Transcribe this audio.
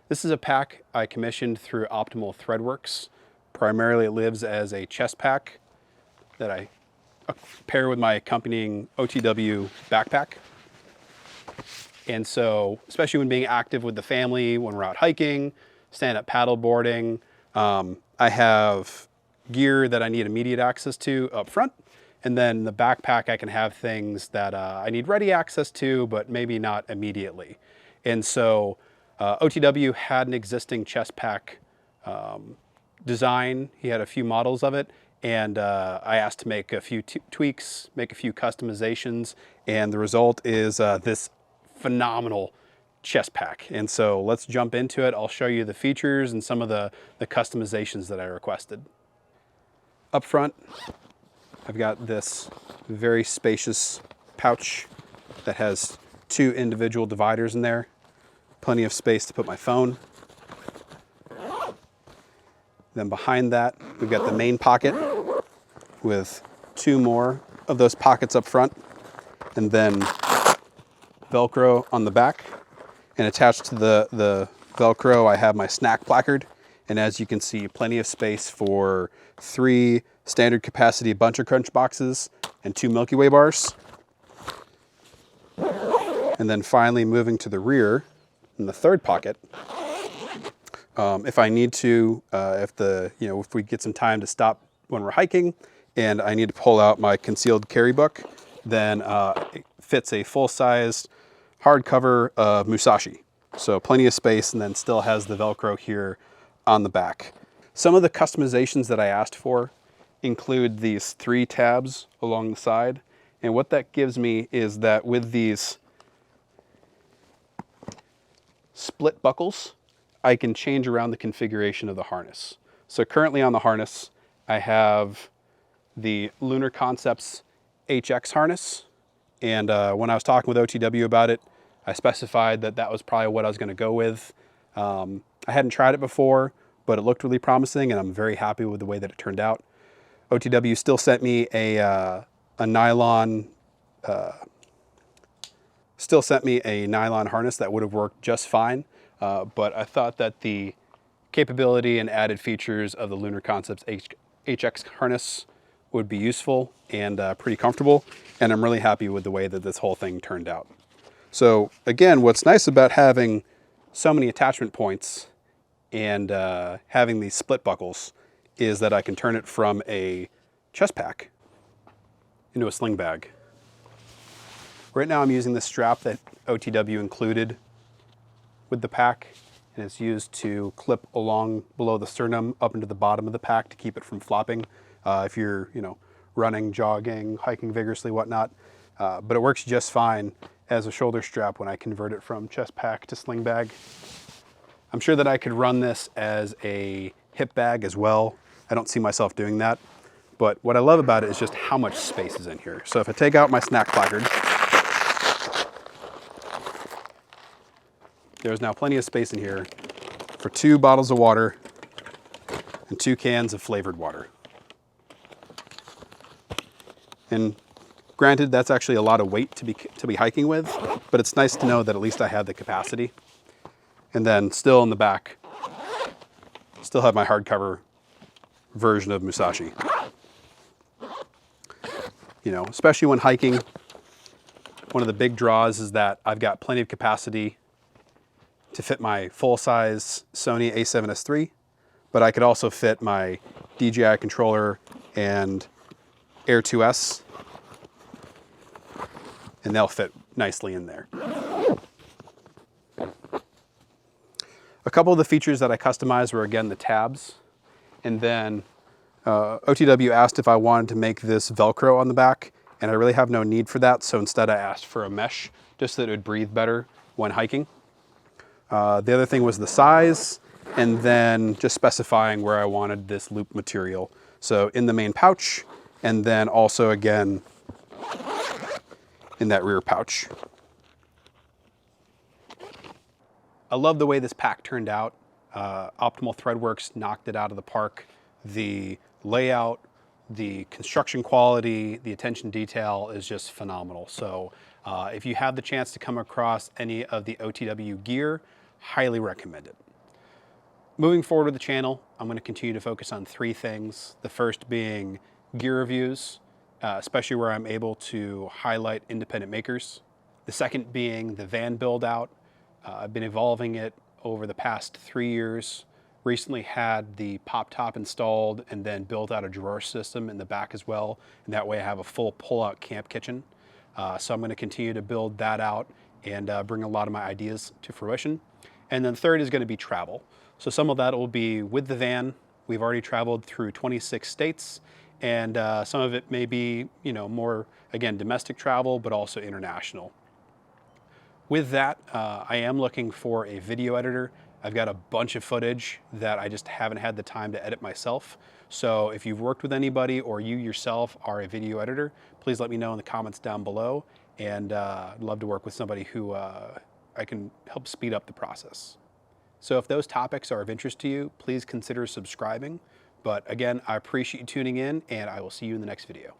This is a pack I commissioned through Optimal Threadworks. Primarily it lives as a chest pack that I pair with my accompanying OTW backpack. And so, especially when being active with the family, when we're out hiking, stand-up paddle boarding, I have gear that I need immediate access to up front. And then the backpack, I can have things that I need ready access to, but maybe not immediately. And so OTW had an existing chest pack design. He had a few models of it. And I asked to make a few tweaks, make a few customizations. And the result is this phenomenal chest pack. And so let's jump into it. I'll show you the features and some of the customizations that I requested. Up front, I've got this very spacious pouch that has 2 individual dividers in there. Plenty of space to put my phone. Then behind that, we've got the main pocket with 2 more of those pockets up front, and then Velcro on the back. And attached to the Velcro, I have my snack placard. And as you can see, plenty of space for 3 standard capacity Bunch of Crunch boxes and 2 Milky Way bars. And then finally moving to the rear in the 3rd pocket, if I need to, if we get some time to stop when we're hiking and I need to pull out my concealed carry book, then it fits a full-sized hardcover of Musashi. So plenty of space, and then still has the Velcro here on the back. Some of the customizations that I asked for include these 3 tabs along the side. And what that gives me is that with these split buckles, I can change around the configuration of the harness. So currently on the harness, I have the Lunar Concepts HX harness. And when I was talking with OTW about it, I specified that that was probably what I was going to go with. I hadn't tried it before, but it looked really promising, and I'm very happy with the way that it turned out. OTW still sent me a nylon harness that would have worked just fine. But I thought that the capability and added features of the Lunar Concepts HX harness would be useful and pretty comfortable. And I'm really happy with the way that this whole thing turned out. So again, what's nice about having so many attachment points and having these split buckles is that I can turn it from a chest pack into a sling bag. Right now I'm using the strap that OTW included with the pack, and it's used to clip along below the sternum up into the bottom of the pack to keep it from flopping if you're running, jogging, hiking vigorously, whatnot. But it works just fine as a shoulder strap when I convert it from chest pack to sling bag. I'm sure that I could run this as a hip bag as well. I don't see myself doing that. But what I love about it is just how much space is in here. So if I take out my snack placard, there's now plenty of space in here for 2 bottles of water and 2 cans of flavored water. And granted, that's actually a lot of weight to be hiking with, but it's nice to know that at least I have the capacity. And then still in the back, still have my hardcover version of Musashi. Especially when hiking, one of the big draws is that I've got plenty of capacity to fit my full-size Sony a7S III, but I could also fit my DJI controller and Air 2S, and they'll fit nicely in there. A couple of the features that I customized were, again, the tabs. And then OTW asked if I wanted to make this Velcro on the back, and I really have no need for that. So instead I asked for a mesh just so that it would breathe better when hiking. The other thing was the size, and then just specifying where I wanted this loop material. So in the main pouch, and then also again in that rear pouch. I love the way this pack turned out. Optimal Threadworks knocked it out of the park. The layout, the construction quality, the attention detail is just phenomenal. So if you have the chance to come across any of the OTW gear, highly recommend it. Moving forward with the channel, I'm going to continue to focus on 3 things. The first being gear reviews, especially where I'm able to highlight independent makers. The second being the van build out. I've been evolving it over the past 3 years. Recently had the pop top installed and then built out a drawer system in the back as well. And that way I have a full pull-out camp kitchen. So I'm going to continue to build that out and bring a lot of my ideas to fruition. And then third is going to be travel. So some of that will be with the van. We've already traveled through 26 states, and some of it may be, more, again, domestic travel, but also international. With that, I am looking for a video editor. I've got a bunch of footage that I just haven't had the time to edit myself. So if you've worked with anybody or you yourself are a video editor, please let me know in the comments down below. And I'd love to work with somebody who I can help speed up the process. So if those topics are of interest to you, please consider subscribing. But again, I appreciate you tuning in, and I will see you in the next video.